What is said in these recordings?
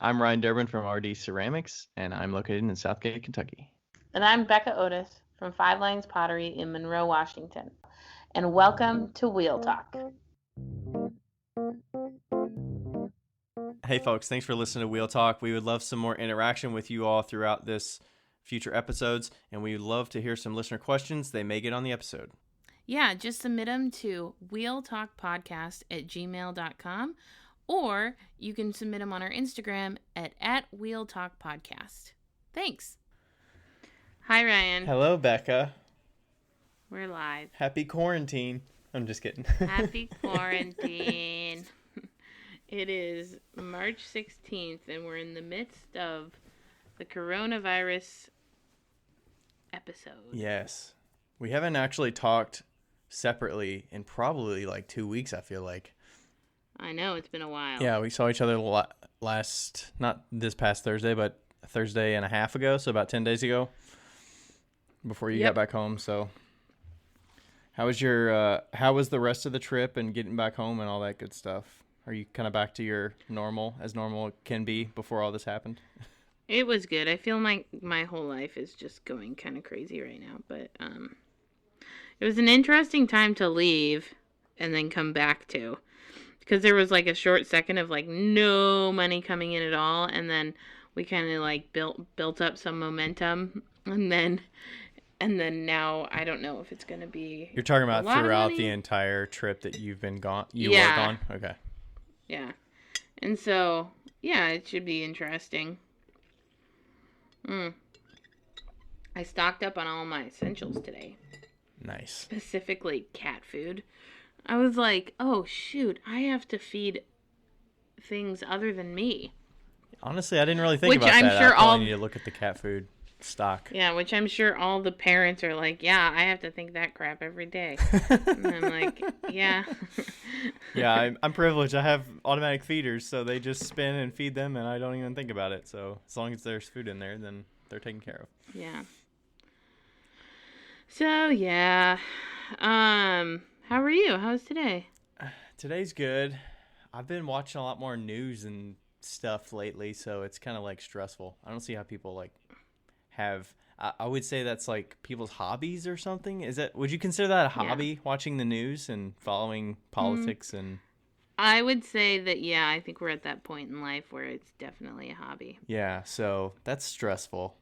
I'm Ryan Durbin from RD Ceramics, and I'm located in Southgate, Kentucky. And I'm Becca Otis from Five Lines Pottery in Monroe, Washington. And welcome to Wheel Talk. Hey folks, thanks for listening to Wheel Talk. We would love some more interaction with you all throughout this future episodes, and we would love to hear some listener questions. They may get on the episode. Yeah, just submit them to wheeltalkpodcast@gmail.com, or you can submit them on our Instagram at wheeltalkpodcast. Thanks. Hi, Ryan. Hello, Becca. We're live. Happy quarantine. I'm just kidding. Happy quarantine. It is March 16th, and we're in the midst of the coronavirus episode. Yes. We haven't actually talked separately in probably like 2 weeks, I feel like. I know, it's been a while. Yeah, we saw each other not this past Thursday, but a Thursday and a half ago, so about 10 days ago, before you got back home. So how was how was the rest of the trip and getting back home and all that good stuff? Are you kind of back to your normal it can be before all this happened? It was good. I feel like my whole life is just going kind of crazy right now, but it was an interesting time to leave and then come back to, because there was like a short second of like no money coming in at all, and then we kind of like built up some momentum, and then now I don't know if it's going to be. You're talking about throughout the entire trip that you've been gone. You were gone? Okay. Yeah. And so, yeah, it should be interesting. I stocked up on all my essentials today. Nice. Specifically cat food. I was like, oh, shoot, I have to feed things other than me. Honestly, I didn't really think about that. I probably need to look at the cat food stock. Yeah, which I'm sure all the parents are like, yeah, I have to think that crap every day. And I'm like, yeah. Yeah, I'm privileged. I have automatic feeders, so they just spin and feed them, and I don't even think about it. So as long as there's food in there, then they're taken care of. Yeah. So, yeah. How are you? How's today? Today's good. I've been watching a lot more news and stuff lately, so it's kind of like stressful. I don't see how people like have I would say that's like people's hobbies or something. Would you consider that a hobby, watching the news and following politics? And I would say that, yeah, I think we're at that point in life where it's definitely a hobby. Yeah, so that's stressful.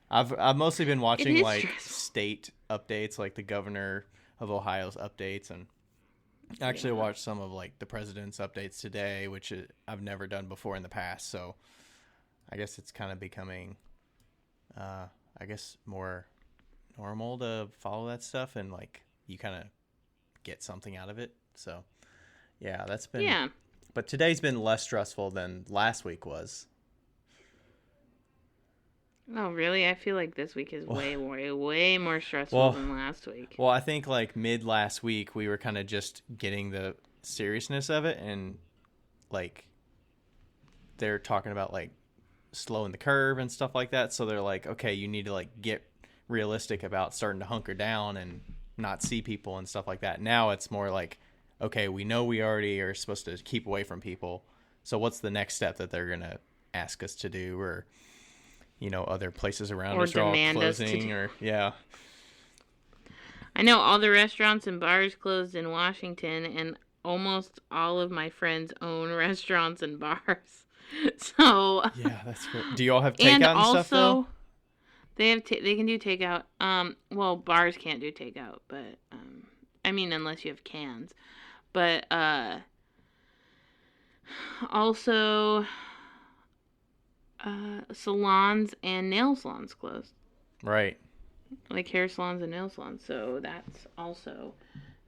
I've mostly been watching like state updates, like the governor of Ohio's updates, and actually watched some of like the president's updates today, which I've never done before in the past. So I guess it's kind of becoming more normal to follow that stuff, and like you kind of get something out of it. So yeah, that's been. Yeah. But today's been less stressful than last week was. Oh, really? I feel like this week is way more stressful than last week. Well, I think like mid last week we were kind of just getting the seriousness of it, and like they're talking about like slowing the curve and stuff like that. So they're like, okay, you need to like get realistic about starting to hunker down and not see people and stuff like that. Now it's more like, okay, we know we already are supposed to keep away from people. So what's the next step that they're going to ask us to do, or, you know, other places around us are all closing, or yeah. I know all the restaurants and bars closed in Washington, and almost all of my friends own restaurants and bars. So yeah, that's good. Do you all have takeout and stuff though? They have they can do takeout. Well, bars can't do takeout, but I mean, unless you have cans. But also salons and nail salons closed. Right. Like hair salons and nail salons. So that's also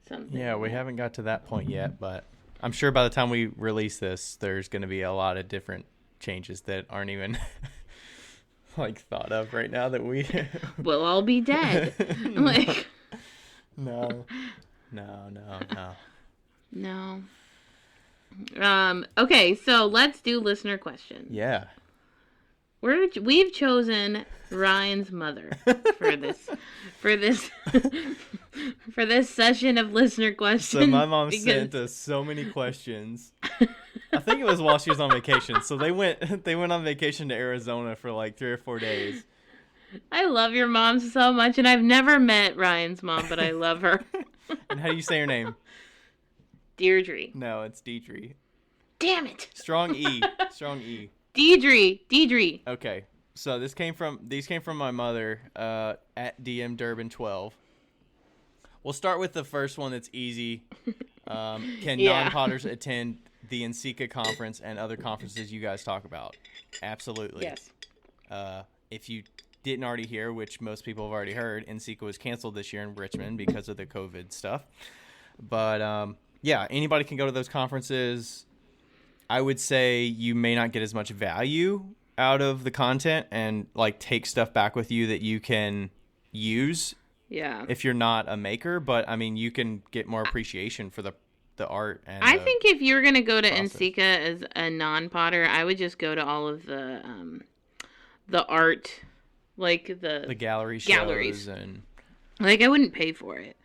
something. Yeah, we haven't got to that point yet, but I'm sure by the time we release this, there's going to be a lot of different changes that aren't even like thought of right now that we we'll all be dead. Like no. Okay, so let's do listener questions. Yeah. We've chosen Ryan's mother for this for this for this session of listener questions. So my mom sent us so many questions. I think it was while she was on vacation. So they went on vacation to Arizona for like 3 or 4 days. I love your mom so much, and I've never met Ryan's mom, but I love her. And how do you say her name? Deirdre. No, it's Deidre. Damn it. Strong E. Strong E. Deidre. Okay. So these came from my mother at DM Durbin 12. We'll start with the first one that's easy. Can non-potters attend the NCCA conference and other conferences you guys talk about? Absolutely. Yes. If you didn't already hear, which most people have already heard, NCCA was canceled this year in Richmond because of the COVID stuff. But yeah, anybody can go to those conferences. I would say you may not get as much value out of the content and like take stuff back with you that you can use. Yeah. If you're not a maker, but I mean, you can get more appreciation for the art. And I think if you're gonna go to process. NCCA as a non-potter, I would just go to all of the art, like the galleries. And like I wouldn't pay for it.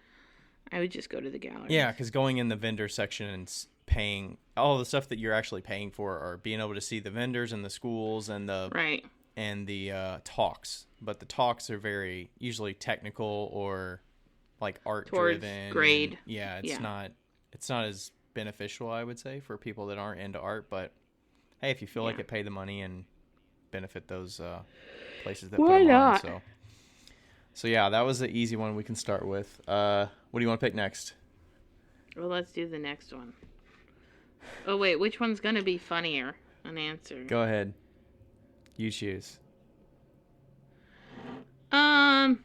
I would just go to the gallery. yeah, because going in the vendor section and paying all the stuff that you're actually paying for, or being able to see the vendors and the schools and the Right. and the talks. But the talks are very usually technical or like art Towards driven. grade. Yeah, it's not as beneficial, I would say, for people that aren't into art. But hey, if you feel like it, pay the money and benefit those places that put them on. So yeah, that was the easy one we can start with. What do you want to pick next? Well, let's do the next one. Oh wait, which one's gonna be funnier? An answer. Go ahead. You choose. Do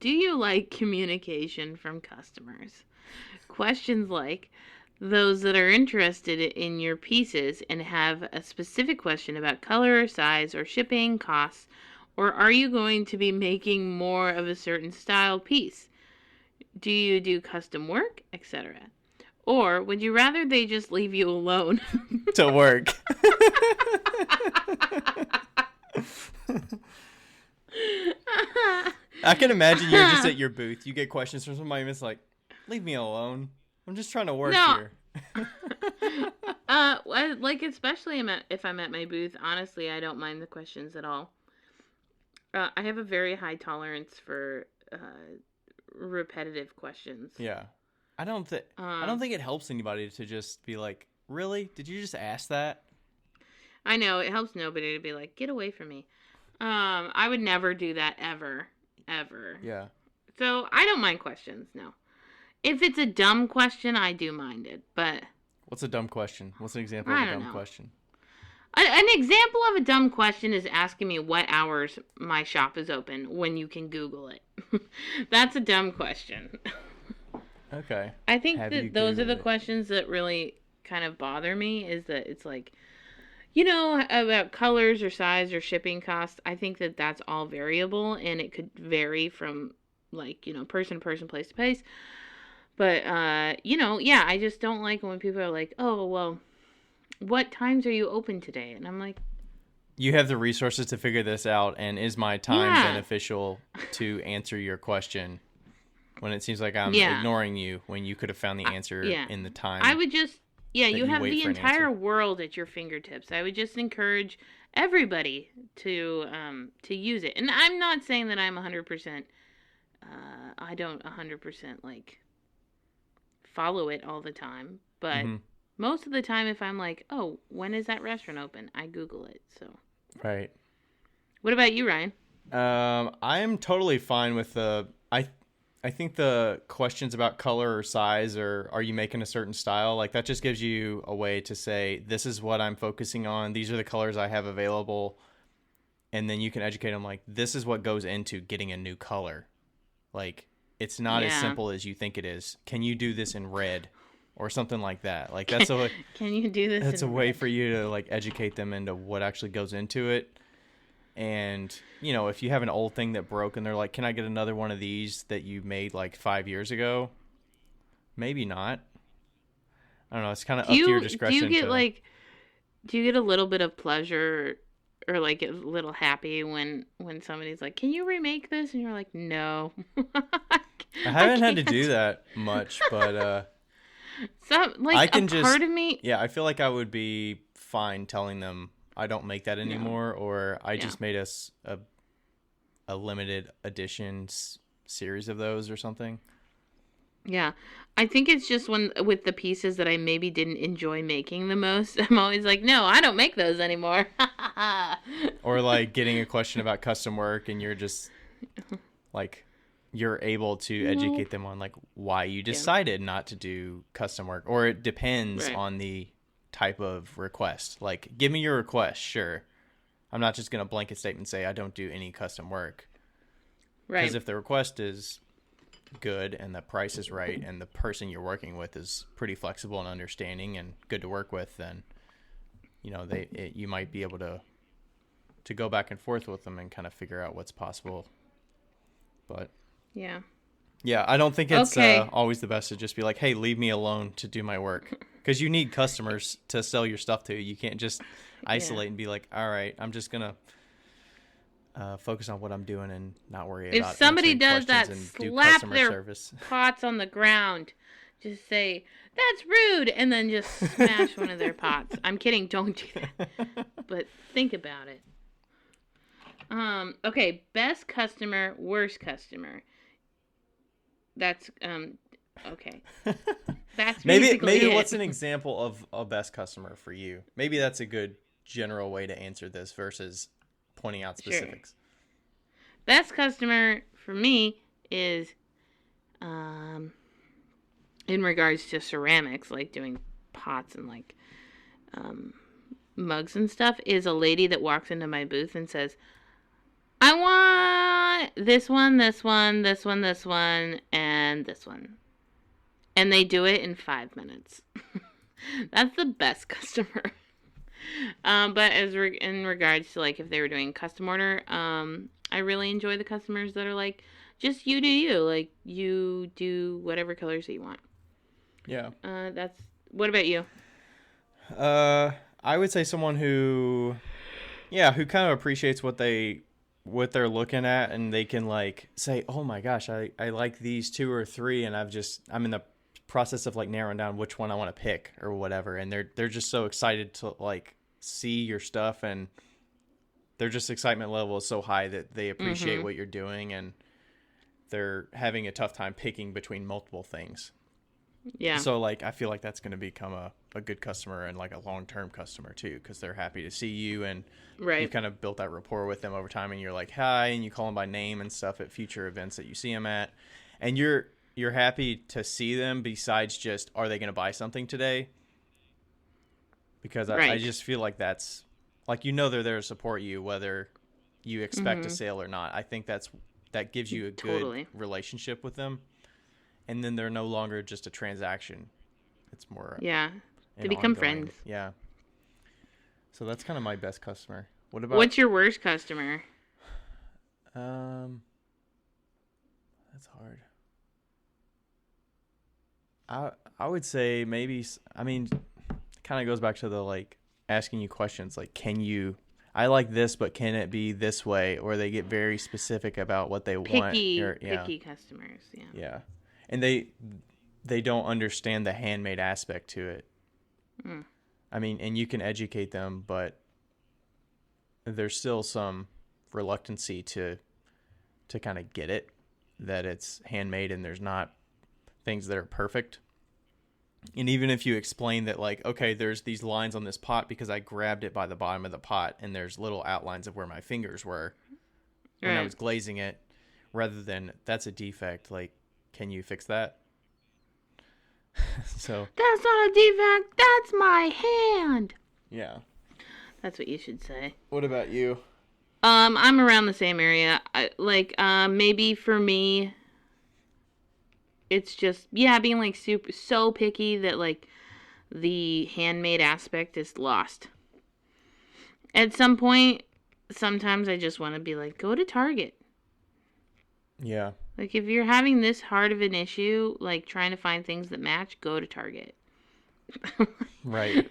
you like communication from customers? Questions like those that are interested in your pieces and have a specific question about color, size, or shipping costs, or are you going to be making more of a certain style piece? Do you do custom work, etc.? Or would you rather they just leave you alone? To work. I can imagine you're just at your booth. You get questions from somebody and it's like, leave me alone. I'm just trying to work here. Like especially if I'm at my booth, honestly, I don't mind the questions at all. I have a very high tolerance for repetitive questions. Yeah. I don't think it helps anybody to just be like, really? Did you just ask that? I know it helps nobody to be like, get away from me. I would never do that ever. Yeah. So I don't mind questions. No, if it's a dumb question, I do mind it. But what's a dumb question? What's an example of a dumb question? An example of a dumb question is asking me what hours my shop is open when you can Google it. That's a dumb question. Okay. I think that those are the questions that really kind of bother me, is that it's like, you know, about colors or size or shipping costs. I think that that's all variable and it could vary from like, you know, person to person, place to place. But, you know, yeah, I just don't like when people are like, oh, well, what times are you open today? And I'm like, you have the resources to figure this out, and is my time beneficial to answer your question when it seems like I'm ignoring you when you could have found the answer in the time? I would just, you have the entire world at your fingertips. I would just encourage everybody to use it. And I'm not saying that I'm 100%, I don't 100% like follow it all the time, but most of the time if I'm like, oh, when is that restaurant open? I Google it. So right. What about you, Ryan? I am totally fine with I think the questions about color or size or are you making a certain style, like that just gives you a way to say, this is what I'm focusing on. These are the colors I have available. And then you can educate them like, this is what goes into getting a new color. Like, it's not as simple as you think it is. Can you do this in red or something like that? Like that's a way. Can you do this? That's a way for you to like educate them into what actually goes into it. And, you know, if you have an old thing that broke and they're like, can I get another one of these that you made like 5 years ago? Maybe not. I don't know. It's kind of up to your discretion. Do you get a little bit of pleasure or like a little happy when somebody's like, "Can you remake this?" And you're like, "No." I haven't had to can't. do that much, but Some I like a can just part of me. yeah, I feel like I would be fine telling them I don't make that No. anymore, or I Yeah. just made a limited edition series of those or something. Yeah. I think it's just when with the pieces that I maybe didn't enjoy making the most, I'm always like, "No, I don't make those anymore." Or like getting a question about custom work and you're just like you're able to educate Nope. them on like why you decided not to do custom work, or it depends Right. on the type of request. Like, give me your request, sure. I'm not just going to blanket statement say I don't do any custom work. Right. Because if the request is good and the price is right and the person you're working with is pretty flexible and understanding and good to work with, then you know you might be able to go back and forth with them and kind of figure out what's possible. But Yeah. yeah, I don't think it's Okay. always the best to just be like, hey, leave me alone to do my work, because you need customers to sell your stuff to. You can't just isolate and be like, all right, I'm just gonna focus on what I'm doing and not worry If about somebody answering does that, questions and do slap customer their service. pots on the ground. Just say, "That's rude," and then just smash one of their pots. I'm kidding, don't do that. But think about it. Okay, best customer, worst customer. That's okay. That's basically maybe it. what's an example of a best customer for you? Maybe that's a good general way to answer this versus pointing out Sure. specifics. Best customer for me is in regards to ceramics, like doing pots and like mugs and stuff, is a lady that walks into my booth and says, "I want this one, this one, this one, this one, and this one." And they do it in 5 minutes. That's the best customer. But in regards to like if they were doing custom order, I really enjoy the customers that are like, just you do you, like you do whatever colors that you want. Yeah. That's what about you? I would say someone who kind of appreciates what they're looking at, and they can like say, oh my gosh, I like these 2 or 3, and I'm in the process of like narrowing down which one I want to pick or whatever, and they're just so excited to like see your stuff, and their just excitement level is so high that they appreciate what you're doing, and they're having a tough time picking between multiple things. Yeah. So like I feel like that's going to become a good customer and like a long-term customer too, because they're happy to see you, and Right. you've kind of built that rapport with them over time, and you're like hi, and you call them by name and stuff at future events that you see them at, and you're happy to see them besides just are they going to buy something today, because I Right. just feel like that's like, you know, they're there to support you whether you expect a sale or not. I think that gives you a good Totally. relationship with them, and then they're no longer just a transaction. It's more Yeah. They an become ongoing- friends. Yeah. So that's kind of my best customer. What about What's your worst customer? That's hard. I would say maybe, I mean, it kind of goes back to the like asking you questions like, I like this, but can it be this way? Or they get very specific about what they want. Picky customers. Yeah. Yeah. And they don't understand the handmade aspect to it. I mean, and you can educate them, but there's still some reluctancy to kind of get it, that it's handmade and there's not things that are perfect. And even if you explain that, like, okay, there's these lines on this pot because I grabbed it by the bottom of the pot, and there's little outlines of where my fingers were when I was glazing it, rather than that's a defect, like, can you fix that? So That's not a defect. That's my hand. yeah. That's what you should say. What about you? I'm around the same area. Maybe for me, it's just being like so picky that like the handmade aspect is lost. At some point, sometimes I just want to be like, go to Target. Yeah. Like if you're having this hard of an issue, like trying to find things that match, go to Target. Right.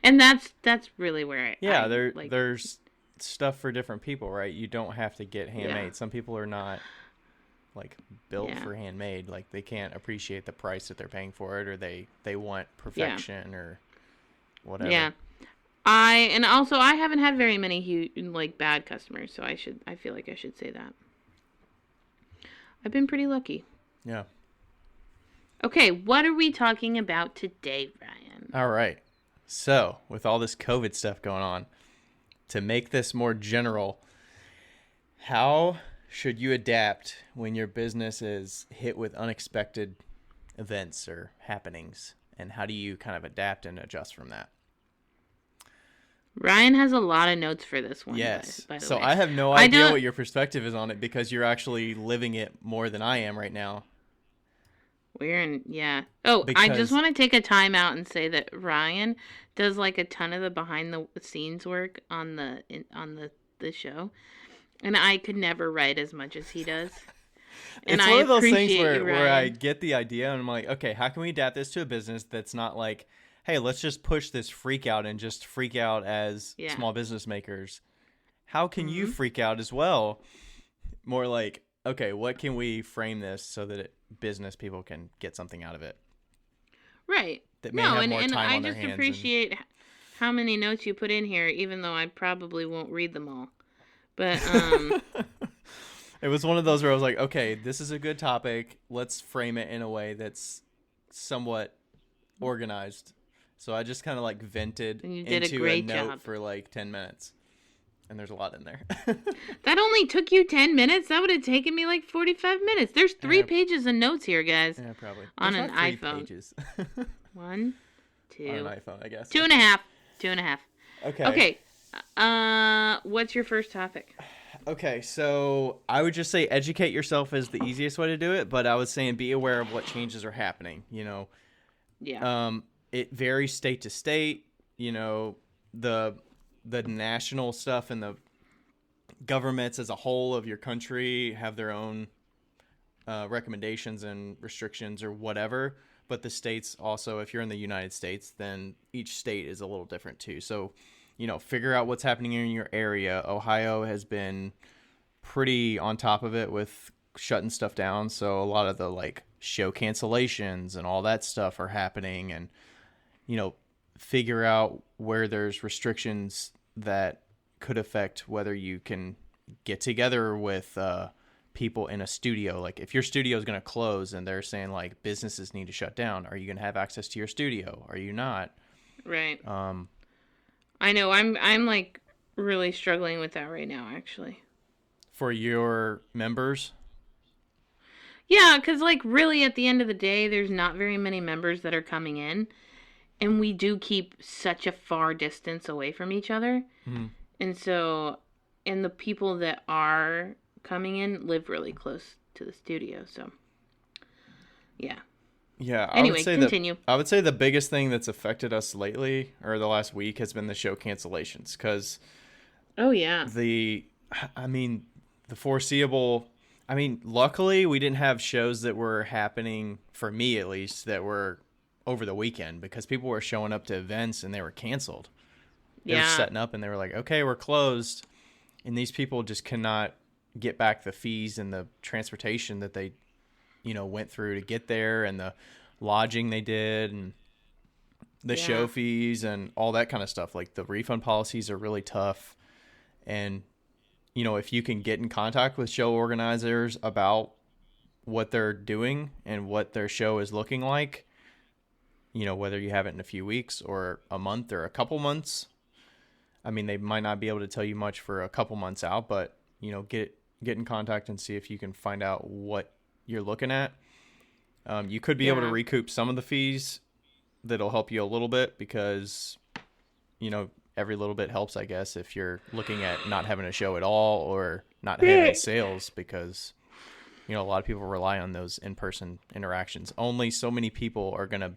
And that's really where Yeah, there's stuff for different people, right? You don't have to get handmade. Yeah. Some people are not like built Yeah. for handmade. Like they can't appreciate the price that they're paying for it, or they want perfection or whatever. Yeah. I haven't had very many like bad customers, so I feel like I should say that. I've been pretty lucky. Yeah. Okay, what are we talking about today, Ryan? All right. So, with all this COVID stuff going on, to make this more general, how should you adapt when your business is hit with unexpected events or happenings? And how do you kind of adapt and adjust from that? Ryan has a lot of notes for this one. Yes. By the So way. I have no idea what your perspective is on it because you're actually living it more than I am right now. Yeah. Oh, I just want to take a time out and say that Ryan does like a ton of the behind the scenes work on the show, and I could never write as much as he does. And it's one of those things where I Ryan. get the idea and I'm like, okay, how can we adapt this to a business that's not like, hey, let's just push this freak out and just freak out as small business makers. How can you freak out as well? More like, okay, what can we frame this so that business people can get something out of it? Right. That may have more time I on their just hands. appreciate how many notes you put in here, even though I probably won't read them all. But it was one of those where I was like, okay, this is a good topic. Let's frame it in a way that's somewhat organized. So I just kind of like vented into a note for like 10 minutes. And there's a lot in there. That only took you 10 minutes? That would have taken me like 45 minutes. There's 3 pages of notes here, guys. Yeah, probably. On there's an not 3 iPhone. Pages. 1, 2. On an iPhone, I guess. 2.5. 2.5. Okay. Okay. What's your first topic? Okay, so I would just say educate yourself is the easiest way to do it, but I was saying be aware of what changes are happening, you know. Yeah. It varies state to state, you know, the national stuff and the governments as a whole of your country have their own recommendations and restrictions or whatever, but the states also, if you're in the United States, then each state is a little different too. So, you know, figure out what's happening in your area. Ohio has been pretty on top of it with shutting stuff down, so a lot of the like show cancellations and all that stuff are happening, and you know, figure out where there's restrictions that could affect whether you can get together with people in a studio. Like if your studio is going to close and they're saying like businesses need to shut down, are you going to have access to your studio? Are you not? Right. I know. I'm like really struggling with that right now, actually. For your members? Yeah, because like really at the end of the day, there's not very many members that are coming in. And we do keep such a far distance away from each other. Mm-hmm. And so, and the people that are coming in live really close to the studio. So, yeah. Yeah. Anyway, continue. I would say the biggest thing that's affected us lately or the last week has been the show cancellations. Because, oh, yeah. the foreseeable, luckily we didn't have shows that were happening, for me at least, that were over the weekend because people were showing up to events and they were canceled. They were setting up and they were like, okay, we're closed. And these people just cannot get back the fees and the transportation that they, you know, went through to get there and the lodging they did and the show fees and all that kind of stuff. Like the refund policies are really tough. And, you know, if you can get in contact with show organizers about what they're doing and what their show is looking like, you know, whether you have it in a few weeks or a month or a couple months. They might not be able to tell you much for a couple months out, but, you know, get in contact and see if you can find out what you're looking at. You could be able to recoup some of the fees. That'll help you a little bit because, you know, every little bit helps, I guess, if you're looking at not having a show at all or not having sales because, you know, a lot of people rely on those in-person interactions. Only so many people are going to,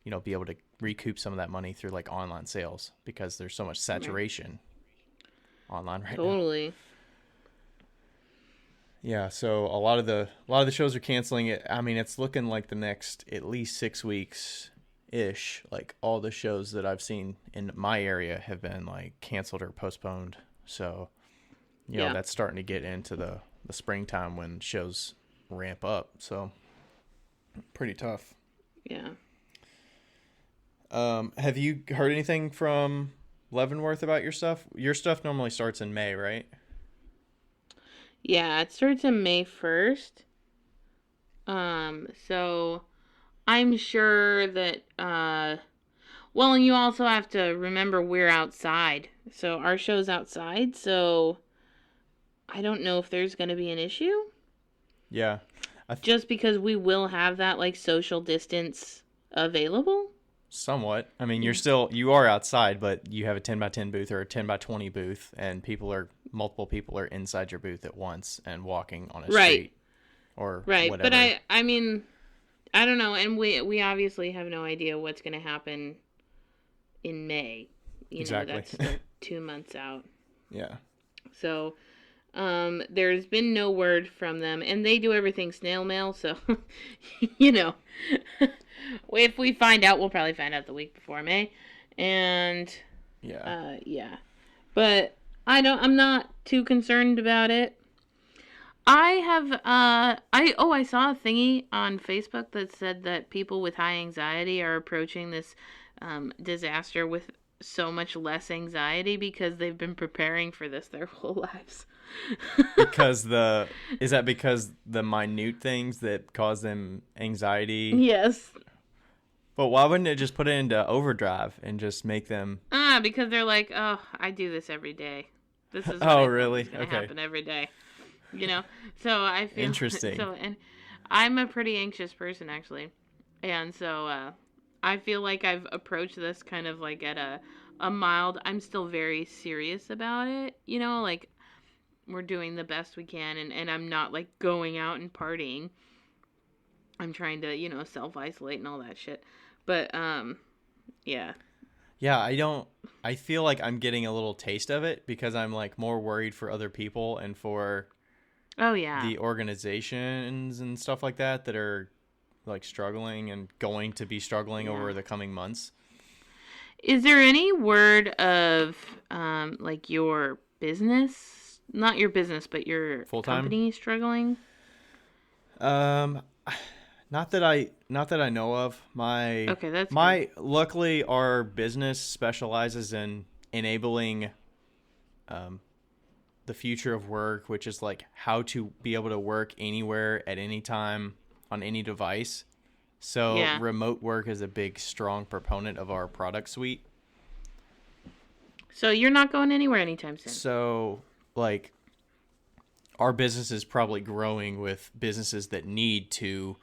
you know, be able to recoup some of that money through like online sales because there's so much saturation online right now. Totally. Yeah, so a lot of the shows are canceling it. It's looking like the next at least 6 weeks ish. Like all the shows that I've seen in my area have been like canceled or postponed. So, Yeah. that's starting to get into the springtime when shows ramp up. So, pretty tough. Yeah. Have you heard anything from Leavenworth about your stuff? Your stuff normally starts in May, right? Yeah, it starts on May 1st. So I'm sure that, well, and you also have to remember we're outside. So our show's outside, so I don't know if there's going to be an issue. Yeah. Just because we will have that, like, social distance available. Somewhat. I mean, you are outside, but you have a 10 by 10 booth or a 10 by 20 booth, and multiple people are inside your booth at once and walking on a street or whatever. But I mean, I don't know, and we obviously have no idea what's going to happen in May. Exactly. That's still 2 months out. Yeah. So, there's been no word from them, and they do everything snail mail, so, if we find out, we'll probably find out the week before May, and, yeah. But I'm not too concerned about it. I saw a thingy on Facebook that said that people with high anxiety are approaching this, disaster with so much less anxiety because they've been preparing for this their whole lives. Is that because the minute things that cause them anxiety? Yes. But why wouldn't it just put it into overdrive and just make them? Because they're like, oh, I do this every day. This is really? Gonna Okay. happen every day. So I feel Interesting. and I'm a pretty anxious person actually, and so I feel like I've approached this kind of like at a mild. I'm still very serious about it. Like we're doing the best we can, and I'm not like going out and partying. I'm trying to self-isolate and all that shit. But yeah. Yeah, I feel like I'm getting a little taste of it because I'm like more worried for other people and for the organizations and stuff like that are like struggling and going to be struggling over the coming months. Is there any word of like your business, not your business, but your Full-time? company struggling? Not that I know of. That's luckily our business specializes in enabling the future of work, which is like how to be able to work anywhere at any time on any device. So remote work is a big strong proponent of our product suite. So you're not going anywhere anytime soon. So like our business is probably growing with businesses that need to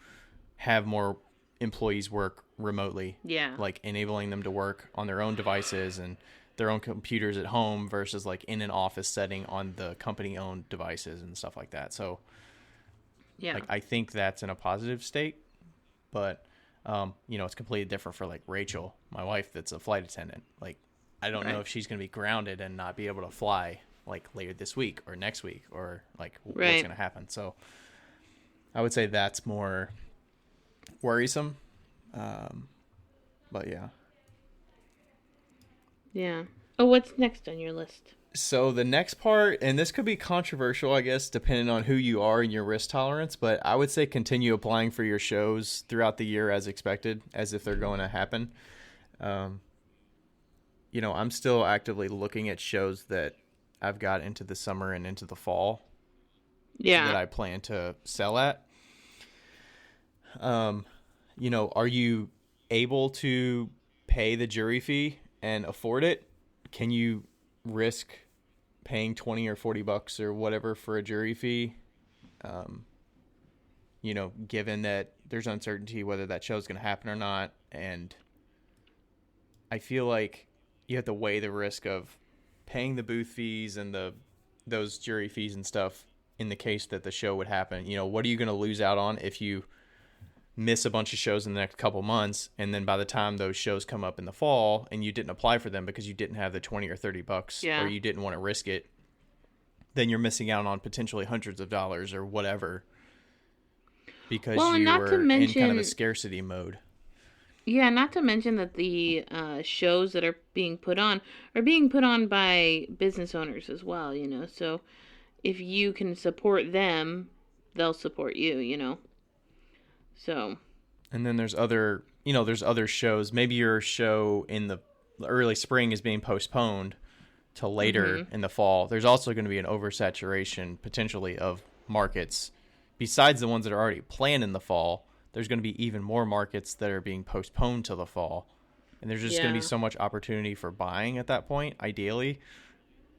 have more employees work remotely. Yeah. Like enabling them to work on their own devices and their own computers at home versus like in an office setting on the company owned devices and stuff like that. So like I think that's in a positive state, but it's completely different for like Rachel, my wife, that's a flight attendant. Like I don't know if she's going to be grounded and not be able to fly like later this week or next week or like what's going to happen. So I would say that's more worrisome. But yeah. Yeah. Oh, what's next on your list? So the next part, and this could be controversial, I guess, depending on who you are and your risk tolerance, but I would say continue applying for your shows throughout the year as expected, as if they're going to happen. I'm still actively looking at shows that I've got into the summer and into the fall. Yeah. That I plan to sell at. Are you able to pay the jury fee and afford it? Can you risk paying $20 or $40 or whatever for a jury fee? Given that there's uncertainty whether that show is going to happen or not. And I feel like you have to weigh the risk of paying the booth fees and those jury fees and stuff in the case that the show would happen. What are you going to lose out on if you miss a bunch of shows in the next couple months, and then by the time those shows come up in the fall and you didn't apply for them because you didn't have the $20 or $30 or you didn't want to risk it, then you're missing out on potentially hundreds of dollars or whatever because you were in kind of a scarcity mode. Yeah, not to mention that the shows that are being put on are being put on by business owners as well, you know. So if you can support them, they'll support you, you know. So, And then there's other, there's other shows. Maybe your show in the early spring is being postponed till later in the fall. There's also going to be an oversaturation potentially of markets. Besides the ones that are already planned in the fall, there's going to be even more markets that are being postponed to the fall. And there's just going to be yeah. so much opportunity for buying at that point, ideally,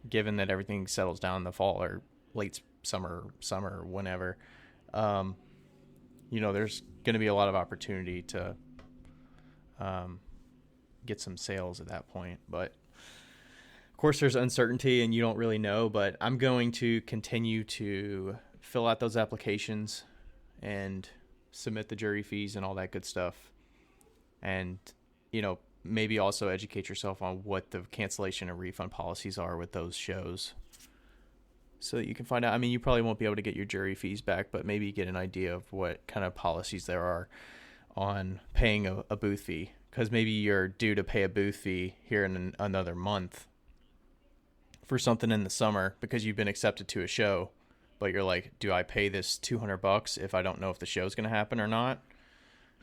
given that everything settles down in the fall or late summer, whenever. There's going to be a lot of opportunity to get some sales at that point. But of course, there's uncertainty and you don't really know. But I'm going to continue to fill out those applications and submit the jury fees and all that good stuff. And, maybe also educate yourself on what the cancellation and refund policies are with those shows, so that you can find out. I mean, you probably won't be able to get your jury fees back, but maybe get an idea of what kind of policies there are on paying a booth fee, because maybe you're due to pay a booth fee here in another month for something in the summer because you've been accepted to a show, but you're like, do I pay this $200 if I don't know if the show's going to happen or not?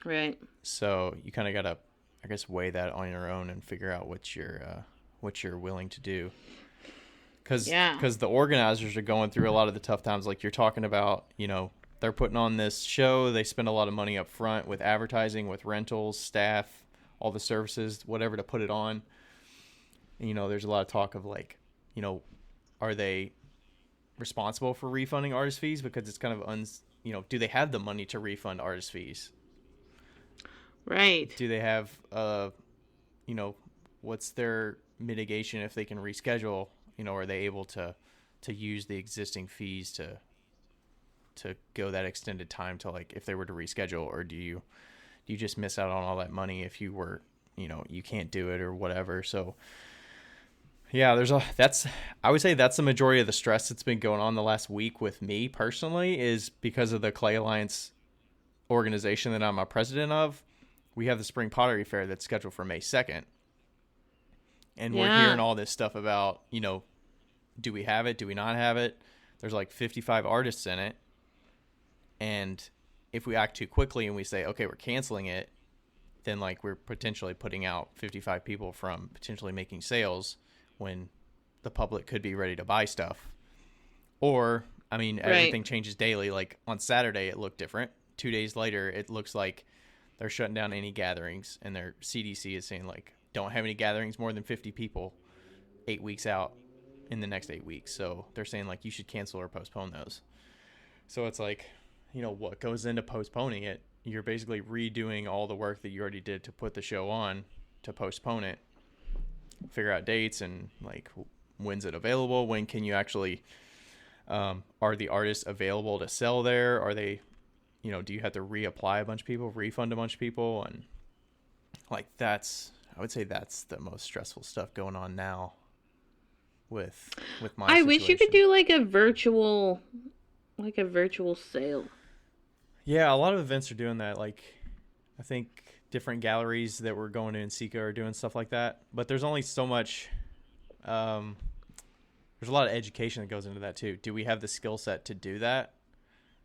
Right. So you kind of got to, I guess, weigh that on your own and figure out what you're willing to do. Because the organizers are going through a lot of the tough times. Like you're talking about, they're putting on this show. They spend a lot of money up front with advertising, with rentals, staff, all the services, whatever to put it on. And, there's a lot of talk of like, are they responsible for refunding artist fees? Because it's kind of, do they have the money to refund artist fees? Right. Do they have, what's their mitigation if they can reschedule? Are they able to use the existing fees to go that extended time to, like, if they were to reschedule, or do you just miss out on all that money if you were, you can't do it or whatever? So yeah, I would say that's the majority of the stress that's been going on the last week with me personally, is because of the Clay Alliance organization that I'm a president of. We have the Spring Pottery Fair that's scheduled for May 2nd. And we're hearing all this stuff about, do we have it? Do we not have it? There's like 55 artists in it. And if we act too quickly and we say, okay, we're canceling it, then like we're potentially putting out 55 people from potentially making sales when the public could be ready to buy stuff. Or, I mean, everything changes daily. Like on Saturday, it looked different. 2 days later, it looks like they're shutting down any gatherings, and their CDC is saying like, don't have any gatherings more than 50 people 8 weeks out in the next 8 weeks. So they're saying like you should cancel or postpone those. So it's like, what goes into postponing it? You're basically redoing all the work that you already did to put the show on, to postpone it, figure out dates and like when's it available? When can you actually, are the artists available to sell there? Are they, do you have to reapply a bunch of people, refund a bunch of people? And like I would say that's the most stressful stuff going on now with my I situation. wish you could do like a virtual sale. Yeah, a lot of events are doing that. Like, I think different galleries that we're going to in Sika are doing stuff like that. But there's only so much. There's a lot of education that goes into that too. Do we have the skill set to do that?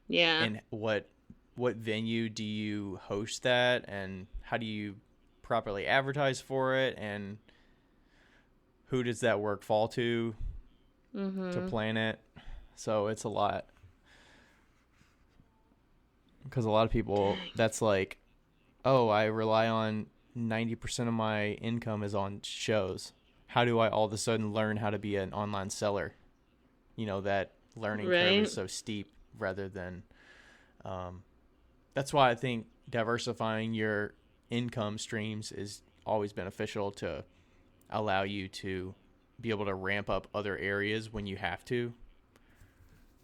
Yeah. And what venue do you host that? And how do you properly advertise for it? And who does that work fall to plan it? So it's a lot. Because a lot of people, that's like, oh, I rely on 90% of my income is on shows. How do I all of a sudden learn how to be an online seller? That learning curve is so steep, rather than, that's why I think diversifying your income streams is always beneficial, to allow you to be able to ramp up other areas when you have to,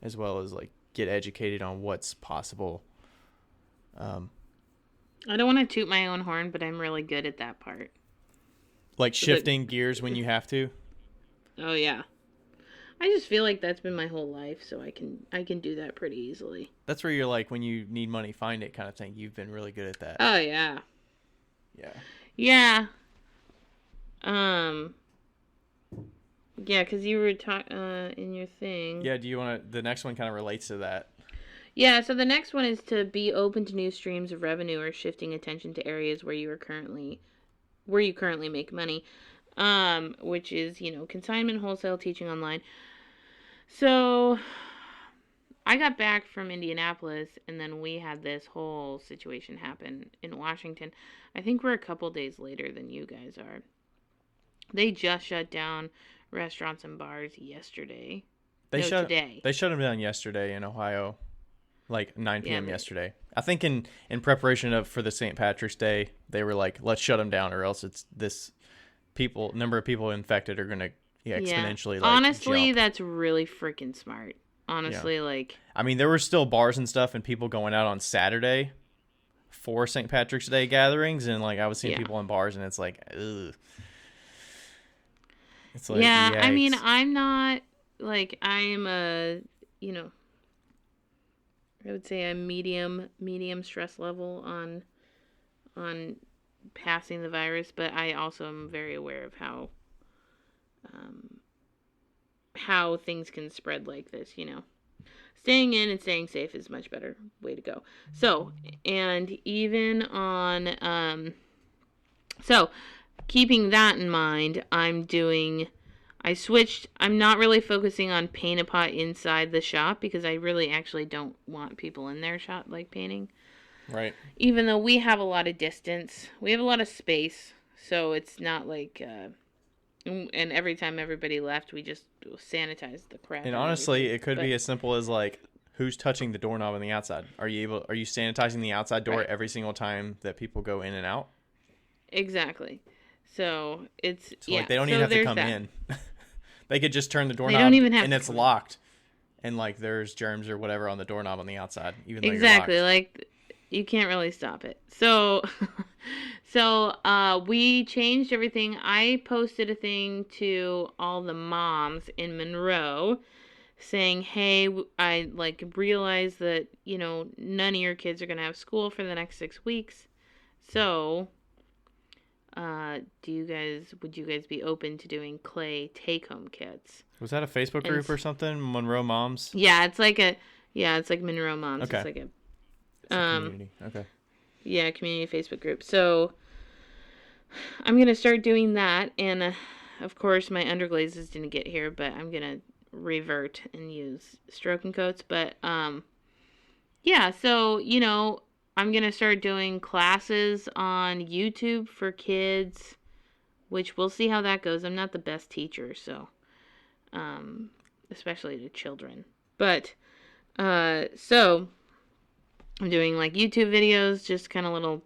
as well as like get educated on what's possible. I don't want to toot my own horn, but I'm really good at that part. Like shifting gears when you have to. Oh yeah. I just feel like that's been my whole life, so I can do that pretty easily. That's where you're like, when you need money, find it kind of thing. You've been really good at that. Oh yeah. Yeah. Yeah. Yeah, because you were talking in your thing. Yeah, do you want to... The next one kind of relates to that. Yeah, so the next one is to be open to new streams of revenue or shifting attention to areas where you currently make money, which is, consignment, wholesale, teaching online. So I got back from Indianapolis, and then we had this whole situation happen in Washington. I think we're a couple days later than you guys are. They just shut down restaurants and bars yesterday. Today. They shut them down yesterday in Ohio, like 9 p.m. yesterday. I think in preparation for the St. Patrick's Day, they were like, let's shut them down, or else it's this number of people infected are going to exponentially. Honestly, jump. That's really freaking smart. Honestly, I mean, there were still bars and stuff and people going out on Saturday for St. Patrick's Day gatherings, and I was seeing people in bars, and it's like, ugh. It's like, yeah, yikes. I mean, I'm not I'm a, I would say a medium stress level on passing the virus, but I also am very aware of how things can spread like this, Staying in and staying safe is much better way to go. So, and even on keeping that in mind, I'm not really focusing on paint a pot inside the shop because I really actually don't want people in their shop painting. Right. Even though we have a lot of distance, we have a lot of space, so it's not and every time everybody left, we just sanitized the crap. And honestly, it could be as simple as who's touching the doorknob on the outside? Are you sanitizing the outside door every single time that people go in and out? Exactly. So it's they don't even have to come in. They could just turn the doorknob and it's locked. And there's germs or whatever on the doorknob on the outside, even though you're locked. You can't really stop it. So we changed everything. I posted a thing to all the moms in Monroe saying, hey, I realize that, none of your kids are going to have school for the next 6 weeks. So would you guys be open to doing clay take-home kits? Was that a Facebook group or something? Monroe Moms? Yeah, it's like Monroe Moms. Okay. It's like a community. Okay. Yeah, community Facebook group. So I'm gonna start doing that, and of course my underglazes didn't get here, but I'm gonna revert and use stroking coats. But yeah, so I'm gonna start doing classes on YouTube for kids, which we'll see how that goes. I'm not the best teacher, so especially to children. But so I'm doing YouTube videos, just kind of little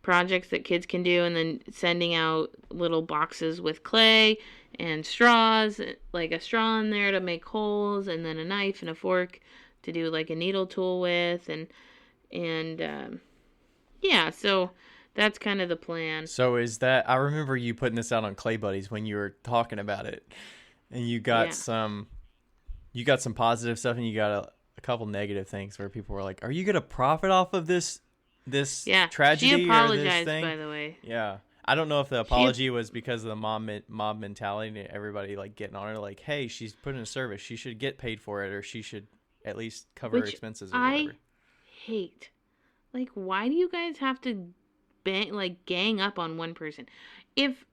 projects that kids can do, and then sending out little boxes with clay and straws, like a straw in there to make holes, and then a knife and a fork to do a needle tool with, and yeah, so that's kind of the plan. So is that, I remember you putting this out on Clay Buddies when you were talking about it, and you got some positive stuff, and you got a couple negative things where people were like, are you going to profit off of this tragedy she apologized, or this thing? By the way. Yeah. I don't know if the apology was because of the mob mentality and everybody getting on her hey, she's put in a service. She should get paid for it, or she should at least cover her expenses or whatever. I hate. Why do you guys have to gang up on one person? If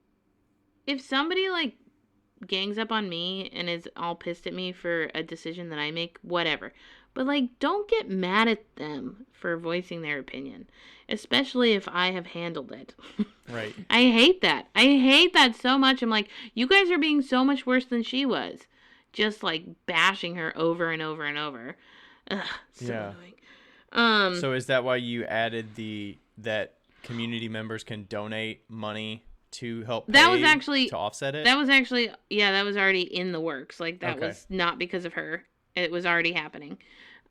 somebody gangs up on me and is all pissed at me for a decision that I make, whatever. But don't get mad at them for voicing their opinion, especially if I have handled it. Right. I hate that. I hate that so much. I'm you guys are being so much worse than she was. Just bashing her over and over and over. Ugh, so annoying. So is that why you added that community members can donate money to help that was actually to offset it? That was actually, that was already in the works. That was not because of her. It was already happening.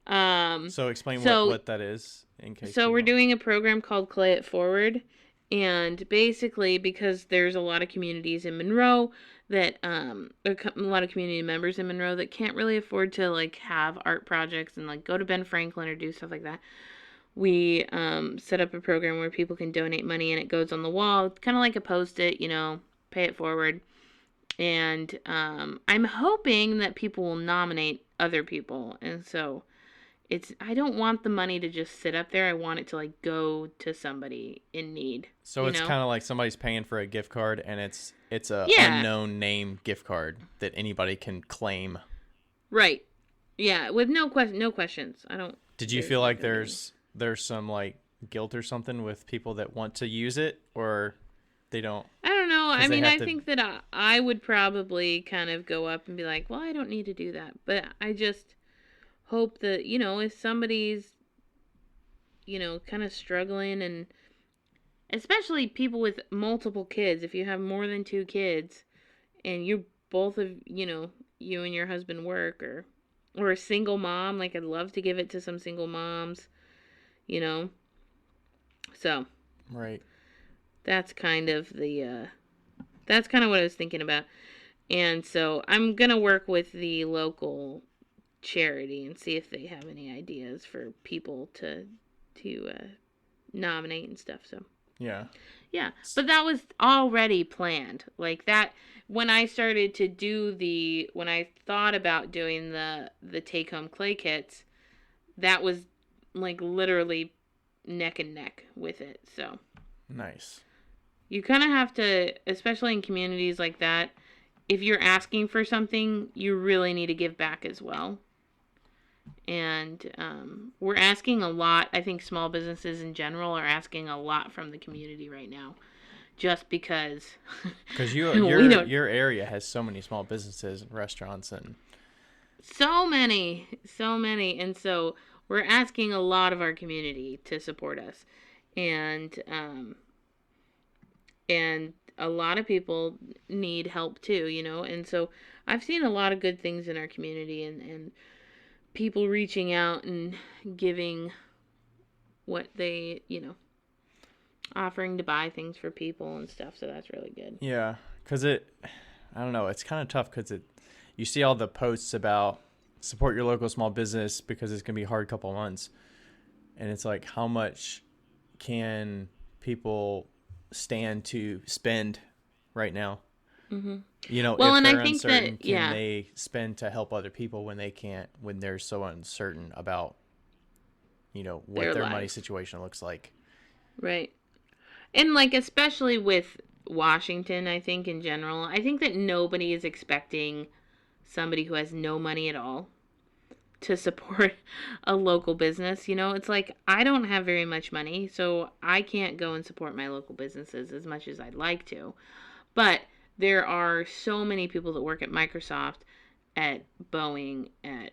So explain what that is in case. So we're doing a program called Clay It Forward, and basically because there's a lot of communities in Monroe that a lot of community members in Monroe that can't really afford to have art projects and go to Ben Franklin or do stuff like that. we set up a program where people can donate money and it goes on the wall, kind of like a Post-it, pay it forward. And I'm hoping that people will nominate other people. And so I don't want the money to just sit up there. I want it to like go to somebody in need. So it's kind of like somebody's paying for a gift card, and it's a Yeah. unknown name gift card that anybody can claim. Right. Yeah, with no questions. I don't. Did you feel like there's some like guilt or something with people that want to use it, or they don't? I don't know. 'Cause I they mean, have I to- think that I would probably kind of go up and be like, well, I don't need to do that. But I just hope that, if somebody's, kind of struggling, and especially people with multiple kids, if you have more than 2 kids and you both of, you and your husband work, or a single mom, like I'd love to give it to some single moms, So Right. that's kind of that's kind of what I was thinking about. And so I'm going to work with the local charity and see if they have any ideas for people to nominate and stuff. So Yeah. yeah, but that was already planned. Like that, when I started to when I thought about doing the take-home clay kits, that was like literally neck and neck with it. So Nice. you kind of have to, especially in communities like that, if you're asking for something, you really need to give back as well. And we're asking a lot. I think small businesses in general are asking a lot from the community right now, just because. Because your area has so many small businesses and restaurants and. So many, and so we're asking a lot of our community to support us, and a lot of people need help too, and so I've seen a lot of good things in our community, and people reaching out and giving what they, offering to buy things for people and stuff, so that's really good. Yeah, because I don't know, it's kind of tough because you see all the posts about support your local small business because it's going to be a hard couple months, and it's like, how much can people stand to spend right now? Mm-hmm. Well, and if I they're think uncertain, that, yeah. can they spend to help other people when they can't, when they're so uncertain about, what their money situation looks like? Right. And like, especially with Washington, I think in general, I think that nobody is expecting somebody who has no money at all to support a local business. It's like, I don't have very much money, so I can't go and support my local businesses as much as I'd like to. But there are so many people that work at Microsoft, at Boeing, at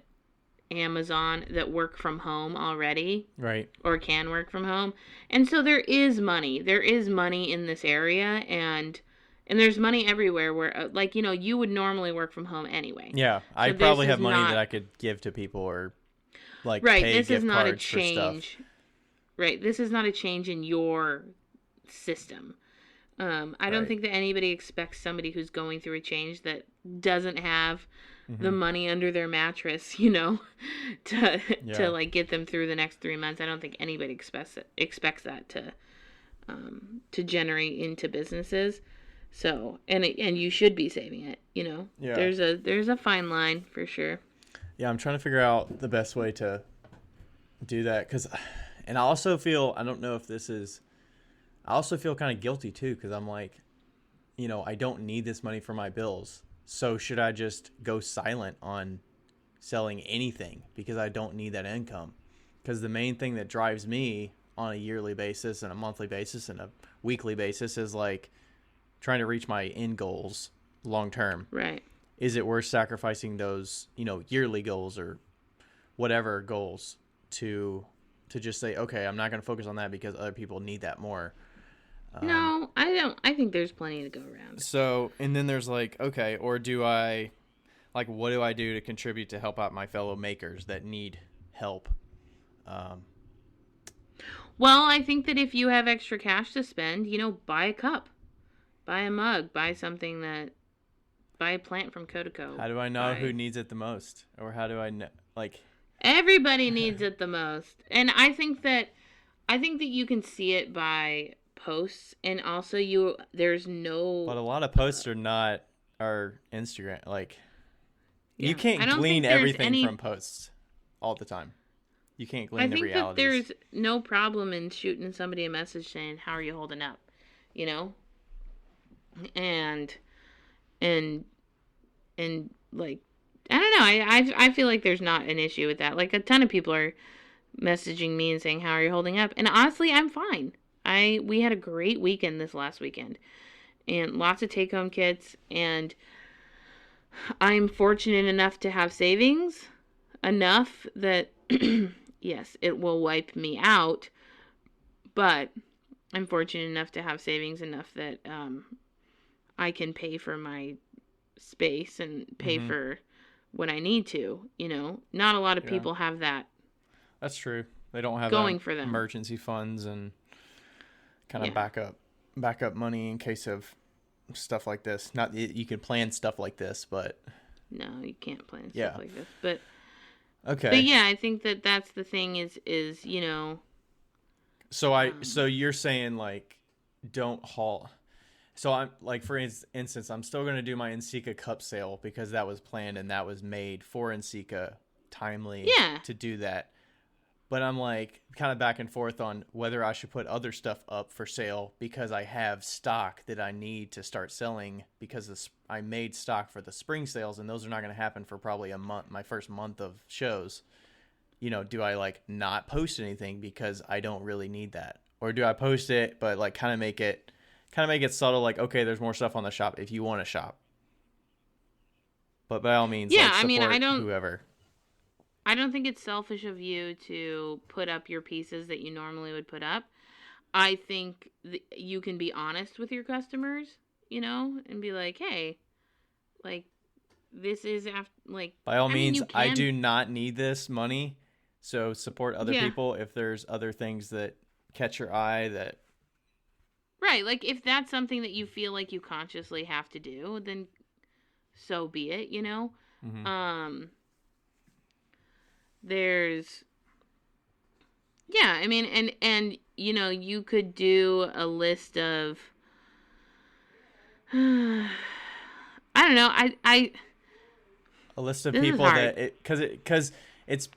Amazon that work from home already. Right. Or can work from home. And so there is money. There is money in this area, and there's money everywhere where, like, you would normally work from home anyway. Yeah, I probably have money that I could give to people, or like pay this gift is not a cards for stuff. change. Right, this is not a change in your system. I don't think that anybody expects somebody who's going through a change that doesn't have the money under their mattress, to like get them through the next 3 months. I don't think anybody expects that to generate into businesses. So, and you should be saving it, Yeah. There's a fine line for sure. Yeah, I'm trying to figure out the best way to do that, and I also feel, I don't know if this is, I also feel kind of guilty too, because I'm like, I don't need this money for my bills. So should I just go silent on selling anything because I don't need that income? Because the main thing that drives me on a yearly basis and a monthly basis and a weekly basis is like trying to reach my end goals long term. Right. Is it worth sacrificing those, yearly goals or whatever goals to just say, okay, I'm not going to focus on that because other people need that more? No, I don't. I think there's plenty to go around. So, and then there's like, okay, or do I, like, what do I do to contribute to help out my fellow makers that need help? Well, I think that if you have extra cash to spend, buy a cup, buy a mug, buy a plant from Codeco. How do I know who needs it the most? Or how do I know, like... Everybody needs it the most. And I think that I think that you can see it by posts, and also there's no. But a lot of posts are Instagram. Like, Yeah. you can't I don't glean think there's everything from posts all the time. You can't I glean the think that realities. there's no problem in shooting somebody a message saying, "How are you holding up?" You know, and and and like I don't know. I feel like there's not an issue with that. Like a ton of people are messaging me and saying, "How are you holding up?" And honestly, I'm fine. We had a great weekend this last weekend, and lots of take home kits, and I'm fortunate enough to have savings enough that yes, it will wipe me out, but I'm fortunate enough to have savings enough that I can pay for my space and pay for what I need to, you know. Not a lot of people have that. That's true. They don't have going for them. Emergency funds and kind of backup money in case of stuff like this. Not you can plan stuff like this, but no, you can't plan stuff like this. But okay. But yeah, I think that that's the thing is, you know. So you're saying like don't haul. So I'm like, for instance, I'm still going to do my NSECA Cup sale because that was planned and that was made for NSECA timely to do that. But I'm like kind of back and forth on whether I should put other stuff up for sale because I have stock that I need to start selling because I made stock for the spring sales and those are not going to happen for probably a month, my first month of shows. You know, do I like not post anything because I don't really need that? Or do I post it but like kind of make it subtle, like, okay, there's more stuff on the shop if you want to shop. But by all means, like, support whoever. I don't think it's selfish of you to put up your pieces that you normally would put up. I think you can be honest with your customers, you know, and be like, hey, like, this is like. By all means, I do not need this money, so support other people if there's other things that catch your eye that. Right, like if that's something that you feel like you consciously have to do, then so be it, you know. Mm-hmm. There's I mean, and you know, you could do a list of I don't know, I a list of people that because it's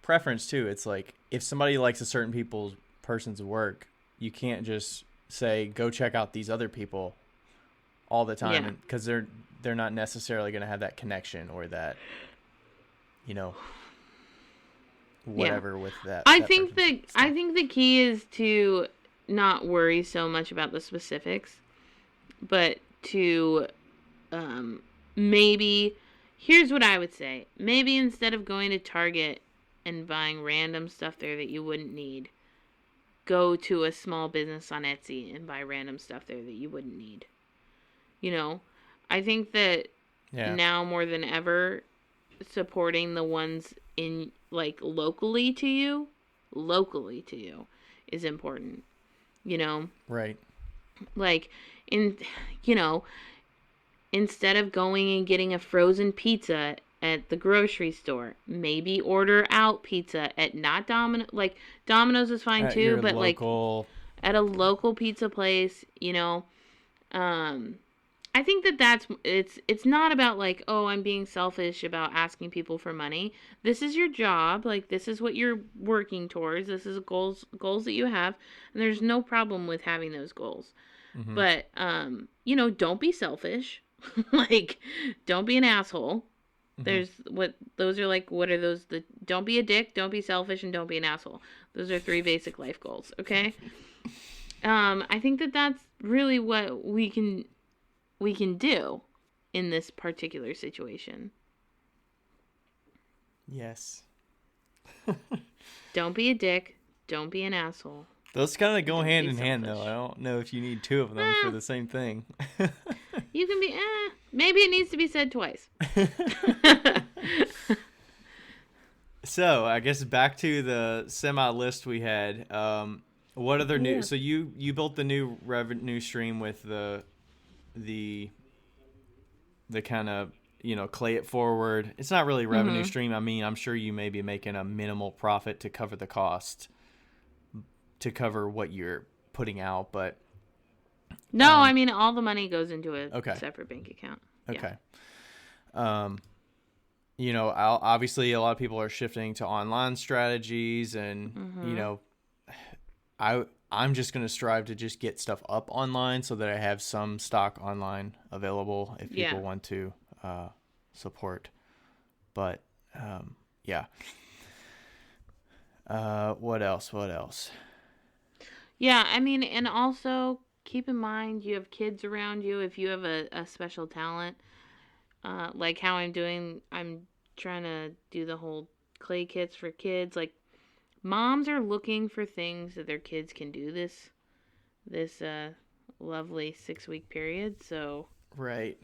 preference too. It's like if somebody likes a certain person's work, you can't just say go check out these other people all the time because they're not necessarily going to have that connection or that, you know, whatever with that. I think the key is to not worry so much about the specifics, but to maybe here's what I would say. Maybe instead of going to Target and buying random stuff there that you wouldn't need, go to a small business on Etsy and buy random stuff there that you wouldn't need. You know, I think that now more than ever, supporting the ones in like locally to you is important. You know? Right. Like instead of going and getting a frozen pizza at the grocery store, maybe order out pizza at not Domino. Like Domino's is fine too, but local... like at a local pizza place, you know. I think that's it's not about like, oh, I'm being selfish about asking people for money. This is your job, like this is what you're working towards. This is goals that you have, and there's no problem with having those goals. Mm-hmm. But you know, don't be selfish. Like don't be an asshole. There's those are like, what are those? Don't be a dick, don't be selfish, and don't be an asshole. Those are 3 basic life goals. Okay. I think that's really what we can do in this particular situation. Yes. Don't be a dick. Don't be an asshole. Those kind of go hand in hand, though. I don't know if you need 2 of them for the same thing. You can be, maybe it needs to be said twice. So, I guess back to the semi list we had. What other new? So you built the new revenue stream with the kind of, you know, clay it forward. It's not really revenue stream. I mean, I'm sure you may be making a minimal profit to cover the cost. to cover what you're putting out, but No, I mean all the money goes into a Okay. separate bank account. okay. You know, obviously a lot of people are shifting to online strategies, and you know, I'm just going to strive to just get stuff up online so that I have some stock online available if people want to support. But yeah. What else? Yeah, I mean, and also keep in mind you have kids around you. If you have a special talent, like how I'm trying to do the whole clay kits for kids. Like, moms are looking for things that their kids can do this lovely 6-week period. So Right.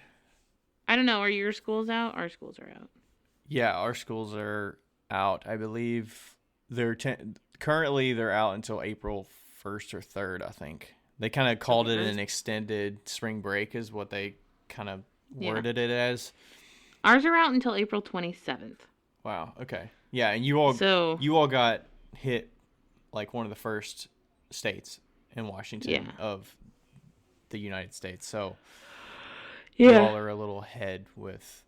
I don't know. Are your schools out? Our schools are out. Yeah, our schools are out. I believe currently they're out until April 1st or 3rd, I think. They kind of called it an extended spring break is what they kind of worded it as. Ours are out until April 27th. Wow, okay. Yeah, and you all got hit like one of the first states in Washington of the United States. So you all are a little ahead with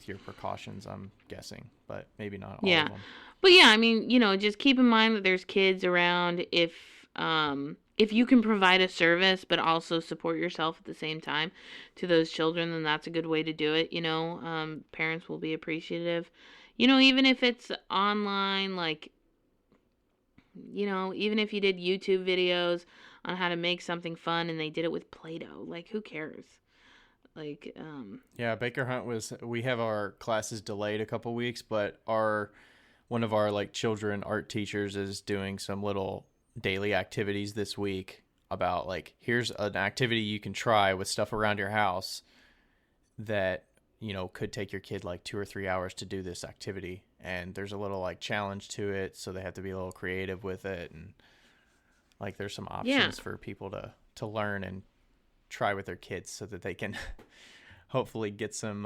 your precautions, I'm guessing, but maybe not all of them. But yeah, I mean, you know, just keep in mind that there's kids around. If you can provide a service but also support yourself at the same time to those children, then that's a good way to do it. You know, parents will be appreciative. You know, even if it's online, like, you know, even if you did YouTube videos on how to make something fun and they did it with Play-Doh, like, who cares? Like, yeah, Baker Hunt we have our classes delayed a couple weeks, but one of our like children art teachers is doing some little daily activities this week about like, here's an activity you can try with stuff around your house that, you know, could take your kid like 2 or 3 hours to do this activity. And there's a little like challenge to it. So they have to be a little creative with it. And like, there's some options for people to learn and try with their kids so that they can hopefully get some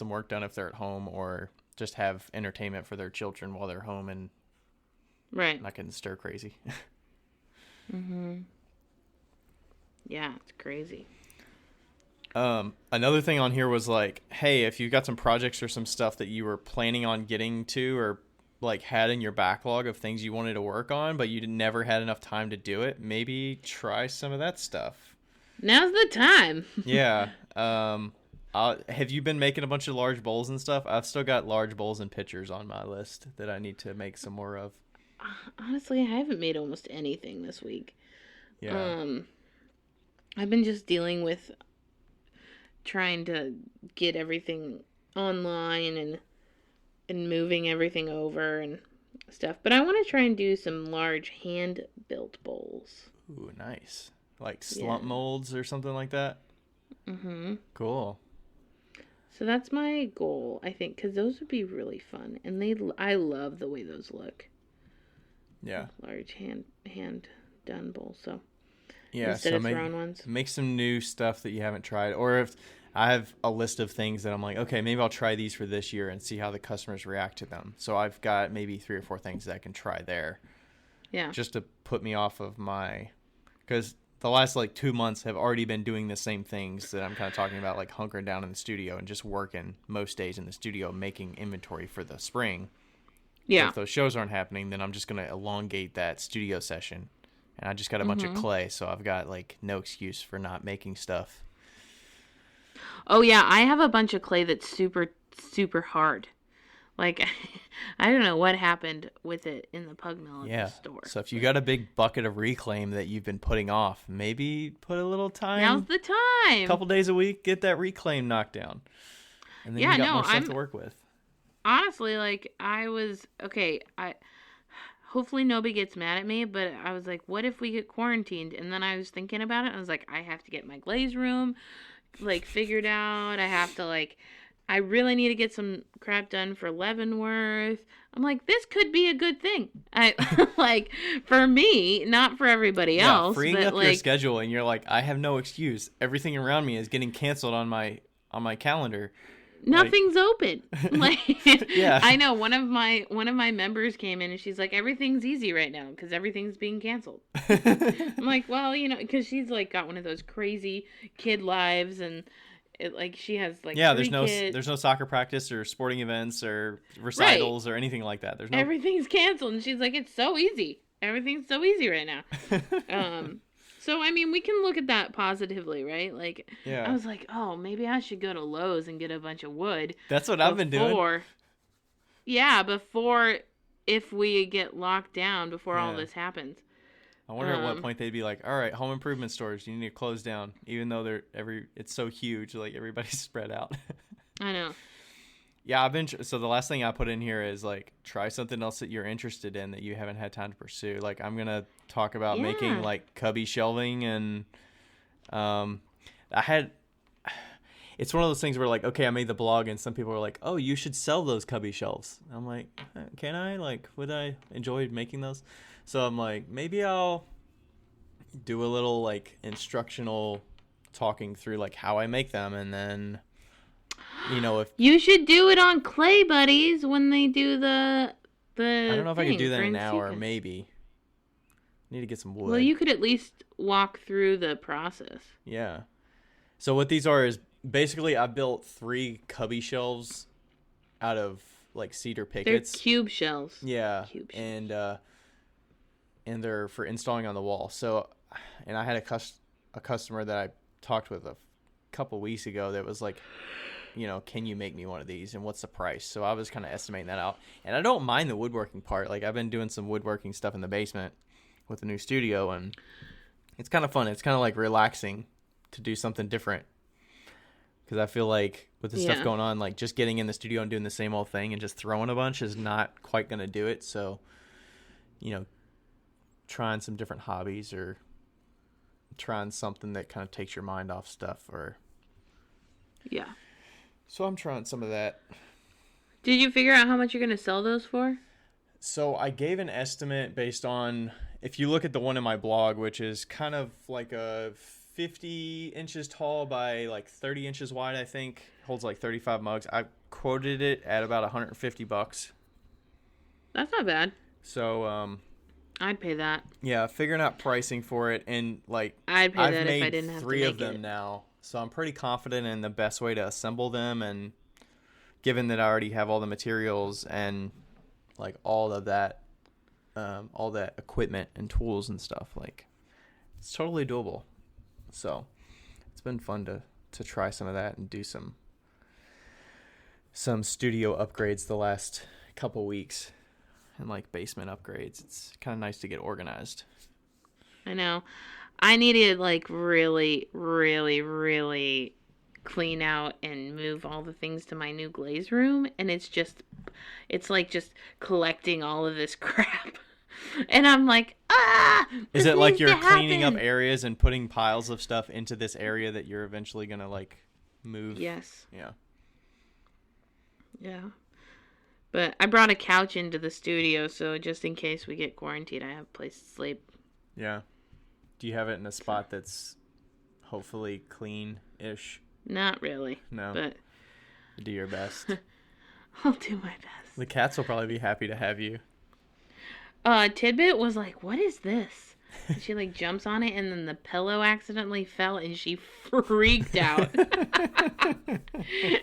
work done if they're at home, or just have entertainment for their children while they're home and not getting stir crazy. Yeah, it's crazy. Another thing on here was like, hey, if you've got some projects or some stuff that you were planning on getting to, or like had in your backlog of things you wanted to work on, but you never had enough time to do it, maybe try some of that stuff. Now's the time. Yeah. Have you been making a bunch of large bowls and stuff? I've still got large bowls and pitchers on my list that I need to make some more of. Honestly, I haven't made almost anything this week. Yeah. I've been just dealing with trying to get everything online and moving everything over and stuff. But I want to try and do some large hand-built bowls. Ooh, nice. Like slump molds or something like that? Mm-hmm. Cool. So that's my goal, I think, because those would be really fun. And I love the way those look. Yeah. Large hand done bowls. So yeah, instead of thrown ones. Make some new stuff that you haven't tried. Or if I have a list of things that I'm like, okay, maybe I'll try these for this year and see how the customers react to them. So I've got maybe 3 or 4 things that I can try there. Yeah. Just to put me off of because the last like 2 months have already been doing the same things that I'm kind of talking about, like hunkering down in the studio and just working most days in the studio, making inventory for the spring. Yeah. If those shows aren't happening, then I'm just going to elongate that studio session. And I just got a bunch of clay, so I've got like no excuse for not making stuff. Oh yeah, I have a bunch of clay that's super, super hard. Like, I don't know what happened with it in the pug mill at the store. So if you got a big bucket of reclaim that you've been putting off, maybe put a little time. Now's the time. A couple days a week, get that reclaim knocked down. And then you got more stuff to work with. Honestly, like, hopefully nobody gets mad at me, but I was like, what if we get quarantined? And then I was thinking about it, and I was like, I have to get my glaze room, like, figured out. I really need to get some crap done for Leavenworth. I'm like, this could be a good thing. Like, for me, not for everybody else. Freeing up your schedule, and you're like, I have no excuse. Everything around me is getting canceled on my calendar. Nothing's open. Like, Yeah. I know one of my members came in and she's like, everything's easy right now because everything's being canceled. I'm like, well, because she's like got one of those crazy kid lives, and she has like Yeah, 3 kids. there's no soccer practice or sporting events or recitals or anything like that. There's no Everything's canceled, and she's like, it's so easy. Everything's so easy right now. So, I mean, we can look at that positively, right? Like, Yeah. I was like, oh, maybe I should go to Lowe's and get a bunch of wood. That's what I've been doing. Yeah, before, if we get locked down, before all this happens. I wonder at what point they'd be like, all right, home improvement stores, you need to close down, even though it's so huge, like everybody's spread out. I know. Yeah, so the last thing I put in here is like try something else that you're interested in that you haven't had time to pursue. Like I'm gonna talk about making like cubby shelving, and it's one of those things where like, okay, I made the blog and some people are like, oh, you should sell those cubby shelves. I'm like, can I? Like, would I enjoy making those? So I'm like, maybe I'll do a little like instructional talking through like how I make them, and then if you should do it on Clay Buddies when they do the I don't know if I could do that in an instance, hour. Maybe need to get some wood. Well, you could at least walk through the process. Yeah. So what these are is basically I built 3 cubby shelves out of like cedar pickets. They're cube shelves. Yeah. Cube shelves. And they're for installing on the wall. So, and I had a customer that I talked with a couple weeks ago that was like, can you make me one of these and what's the price? So I was kind of estimating that out. And I don't mind the woodworking part. Like I've been doing some woodworking stuff in the basement with the new studio, and it's kind of fun. It's kind of like relaxing to do something different. Because I feel like with the stuff going on, like just getting in the studio and doing the same old thing and just throwing a bunch is not quite going to do it. So, trying some different hobbies or trying something that kind of takes your mind off stuff Yeah. So I'm trying some of that. Did you figure out how much you're going to sell those for? So I gave an estimate based on, if you look at the one in my blog, which is kind of like a 50 inches tall by like 30 inches wide, I think, holds like 35 mugs. I quoted it at about $150. That's not bad. So, I'd pay that. Yeah, figuring out pricing for it, and like I'd pay I've that made if I didn't have 3 to of make them it. now. So I'm pretty confident in the best way to assemble them, and given that I already have all the materials and like all that equipment and tools and stuff, like it's totally doable. So it's been fun to try some of that and do some studio upgrades the last couple weeks, and like basement upgrades. It's kind of nice to get organized. I know. I need to like really, really, really clean out and move all the things to my new glaze room, and it's like just collecting all of this crap. And I'm like, Is it like you're cleaning up happen. areas and putting piles of stuff into this area that you're eventually going to like move? Yes. Yeah. Yeah. But I brought a couch into the studio, so just in case we get quarantined, I have a place to sleep. Yeah. Do you have it in a spot that's hopefully clean-ish? Not really. No. But Do your best. I'll do my best. The cats will probably be happy to have you. Tidbit was like, what is this? And she like jumps on it, and then the pillow accidentally fell, and she freaked out.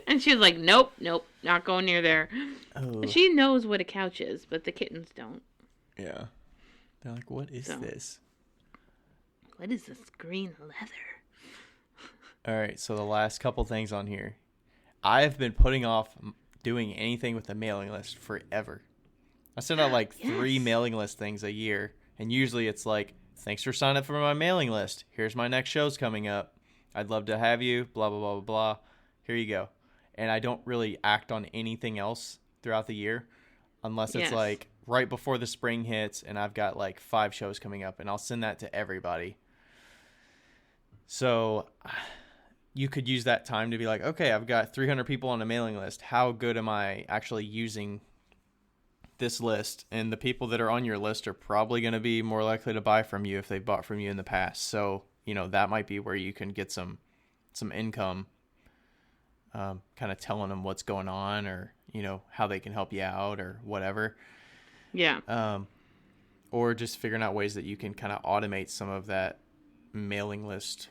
And she was like, nope, not going near there. Oh. She knows what a couch is, but the kittens don't. Yeah. They're like, what is this? What is this green leather? All right, so the last couple things on here. I've been putting off doing anything with the mailing list forever. I send out like 3 mailing list things a year, and usually it's like, thanks for signing up for my mailing list. Here's my next show's coming up. I'd love to have you, blah, blah, blah, blah, blah. Here you go. And I don't really act on anything else throughout the year unless it's like right before the spring hits and I've got like 5 shows coming up, and I'll send that to everybody. So you could use that time to be like, okay, I've got 300 people on a mailing list. How good am I actually using this list? And the people that are on your list are probably going to be more likely to buy from you if they've bought from you in the past. So, that might be where you can get some income kind of telling them what's going on, or how they can help you out or whatever. Yeah. Or just figuring out ways that you can kind of automate some of that mailing list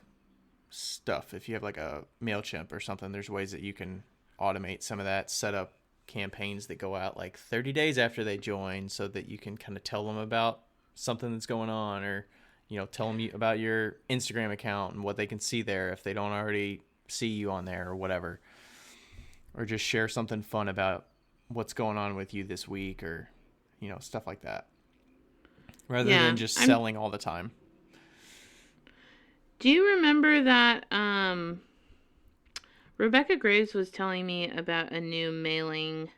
stuff. If you have like a MailChimp or something, there's ways that you can automate some of that, set up campaigns that go out like 30 days after they join, so that you can kind of tell them about something that's going on, or tell them about your Instagram account and what they can see there if they don't already see you on there or whatever, or just share something fun about what's going on with you this week, or stuff like that, rather than just selling all the time. Do you remember that Rebecca Graves was telling me about a new mailing?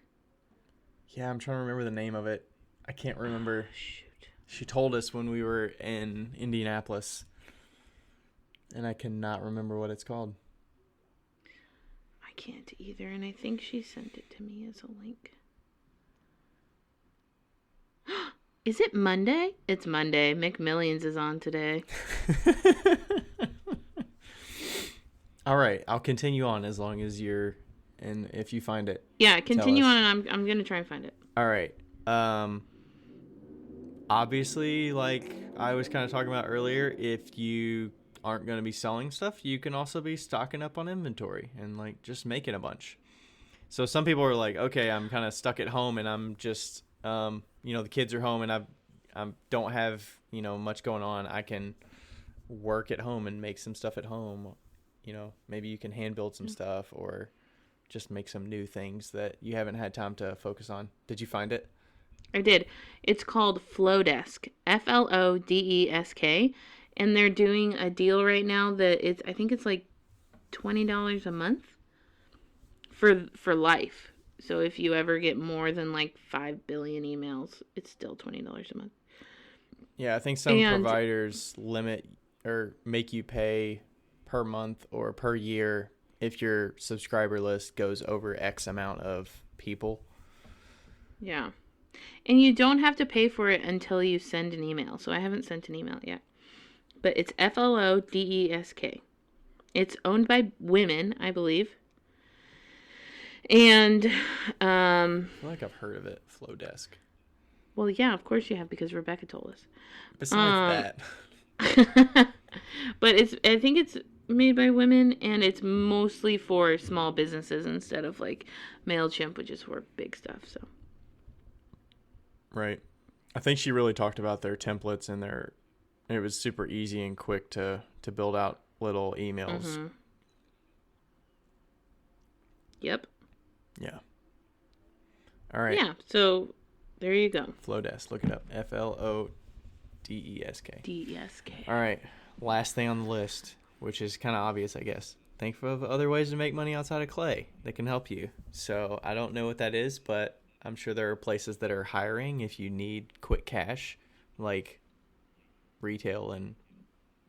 Yeah, I'm trying to remember the name of it. I can't remember. Shoot. She told us when we were in Indianapolis, and I cannot remember what it's called. I can't either, and I think she sent it to me as a link. Is it Monday? It's Monday. McMillions is on today. All right, I'll continue on as long as and if you find it. Yeah, continue on, and I'm gonna try and find it. All right. Obviously, like I was kind of talking about earlier, if you aren't going to be selling stuff, you can also be stocking up on inventory and like just making a bunch. So some people are like, okay, I'm kind of stuck at home and I'm just, the kids are home and I don't have, much going on. I can work at home and make some stuff at home. Maybe you can hand build some stuff, or just make some new things that you haven't had time to focus on. Did you find it? I did. It's called Flowdesk, Flodesk, and they're doing a deal right now that I think it's like $20 a month for life. So if you ever get more than like 5 billion emails, it's still $20 a month. Yeah, I think some providers limit or make you pay per month or per year if your subscriber list goes over X amount of people. Yeah. And you don't have to pay for it until you send an email. So I haven't sent an email yet. But it's Flodesk. It's owned by women, I believe. And I feel like I've heard of it, Flowdesk. Well, yeah, of course you have, because Rebecca told us. Besides that. But I think it's made by women, and it's mostly for small businesses instead of like MailChimp, which is for big stuff. So. Right. I think she really talked about their templates and it was super easy and quick to build out little emails. Mm-hmm. Yep. Yeah. All right. Yeah. So there you go. Flowdesk. Look it up. Flodesk. Desk. All right. Last thing on the list, which is kind of obvious, I guess. Think of other ways to make money outside of clay that can help you. So I don't know what that is, but I'm sure there are places that are hiring if you need quick cash, like retail and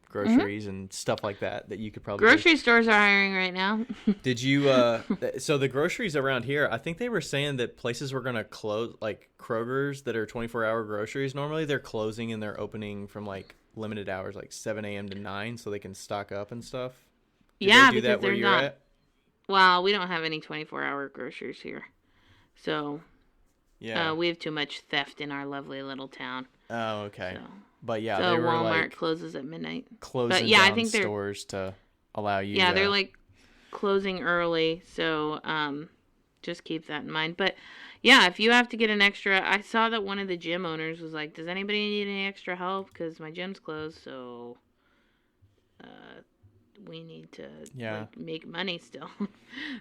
groceries and stuff like that you could probably grocery stores are hiring right now. Did you so the groceries around here, I think they were saying that places were going to close, like Kroger's that are 24-hour groceries. Normally they're closing and they're opening from like limited hours, like 7 a.m. to 9, so they can stock up and stuff. Did yeah, they do that where you're not at? Well, we don't have any 24-hour groceries here, so yeah, we have too much theft in our lovely little town. Oh, okay. So. But yeah, so they were Walmart like closes at midnight. Closing down I think stores to allow you. Yeah, they're like closing early, so just keep that in mind. But yeah, if you have to get an extra, I saw that one of the gym owners was like, "Does anybody need any extra help? Because my gym's closed, so we need to like, make money still."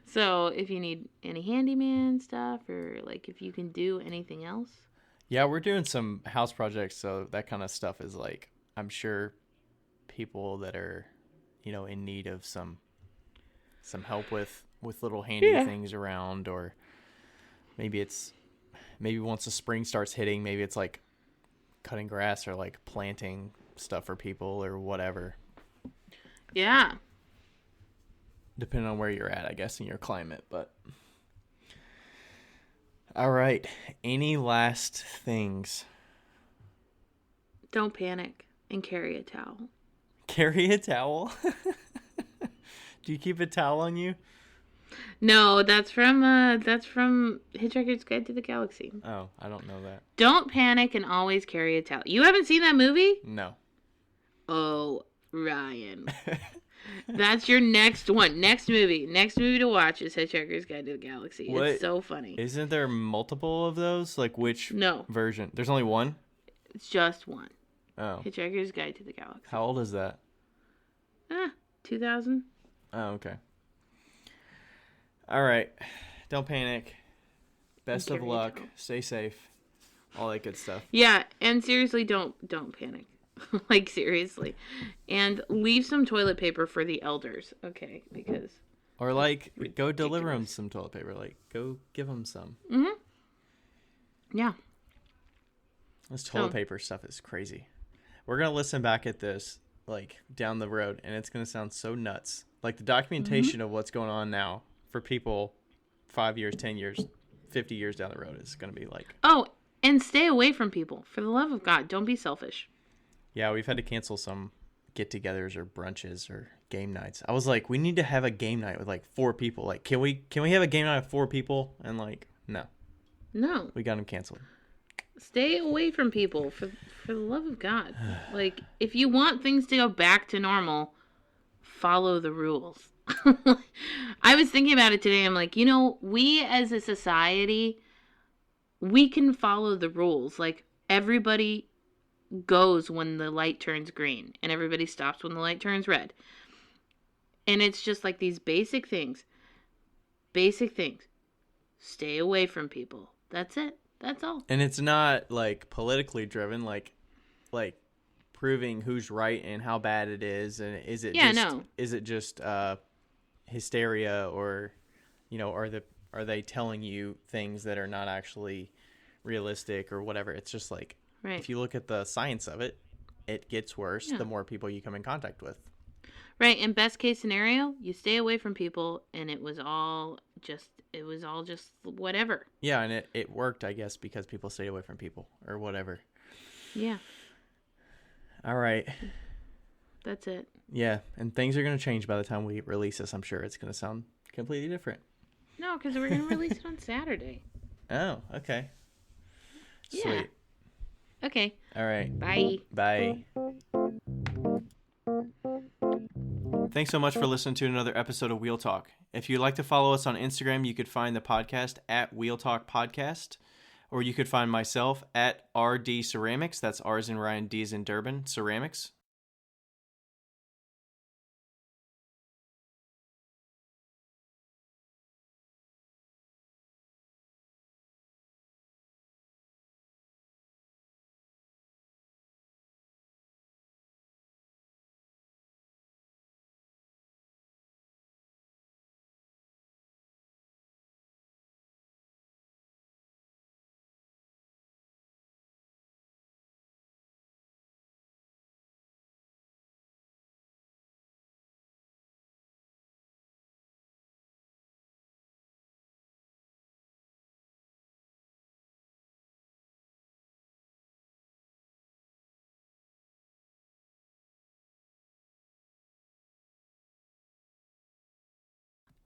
So if you need any handyman stuff, or like if you can do anything else. Yeah, we're doing some house projects, so that kind of stuff is like, I'm sure people that are, in need of some help with little handy things around, or maybe once the spring starts hitting, maybe it's like cutting grass or like planting stuff for people or whatever. Yeah. Depending on where you're at, I guess, in your climate, but... All right. Any last things? Don't panic and carry a towel. Carry a towel? Do you keep a towel on you? No, that's from Hitchhiker's Guide to the Galaxy. Oh, I don't know that. Don't panic and always carry a towel. You haven't seen that movie? No. Oh, Ryan. That's your next one. Next movie to watch is Hitchhiker's Guide to the Galaxy. What? It's so funny. Isn't there multiple of those? Like which No, version? There's only one? it's just one. Oh. Hitchhiker's Guide to the Galaxy. How old is that? 2000. Oh, okay. All right. Don't panic. Best of carry a luck. towel. Stay safe. All that good stuff. Yeah, and seriously, don't panic. Like, seriously. And leave some toilet paper for the elders, okay? Because... Or like, go ridiculous. deliver them some toilet paper. Like, go give them some. Mm-hmm. Yeah. This toilet So- paper stuff is crazy. We're going to listen back at this, like, down the road, and it's going to sound so nuts. Like, the documentation of what's going on now for people 5 years, 10 years, 50 years down the road is going to be like... Oh, and stay away from people. For the love of God, don't be selfish. Yeah, we've had to cancel some get-togethers or brunches or game nights. I was like, we need to have a game night with, like, 4 people. Like, can we have a game night with 4 people? And, like, no. No. We got them canceled. Stay away from people. For the love of God. Like, if you want things to go back to normal, follow the rules. I was thinking about it today. I'm like, we as a society, we can follow the rules. Like, everybody goes when the light turns green, and everybody stops when the light turns red. And it's just like these basic things. Basic things. Stay away from people. That's it. That's all. And it's not, like, politically driven, like proving who's right and how bad it is, and is it just hysteria, or are they telling you things that are not actually realistic or whatever? It's just like, Right. if you look at the science of it, it gets worse Yeah. the more people you come in contact with. Right, and best case scenario, you stay away from people, and it was all just whatever. Yeah, and it worked, I guess, because people stayed away from people or whatever. Yeah, All right. that's it. Yeah, and things are going to change by the time we release this. I'm sure it's going to sound completely different. No, because we're gonna release it on Saturday. Oh, okay. Yeah. Sweet. Okay. All right. Bye. Bye. Thanks so much for listening to another episode of Wheel Talk. If you'd like to follow us on Instagram, you could find the podcast at Wheel Talk Podcast, or you could find myself at RD Ceramics. That's R as in Ryan, D as in Durban, Ceramics.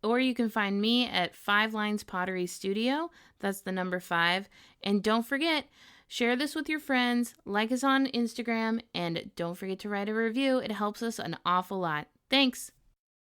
Or you can find me at 5 Lines Pottery Studio. That's the number 5. And don't forget, share this with your friends, like us on Instagram, and don't forget to write a review. It helps us an awful lot. Thanks.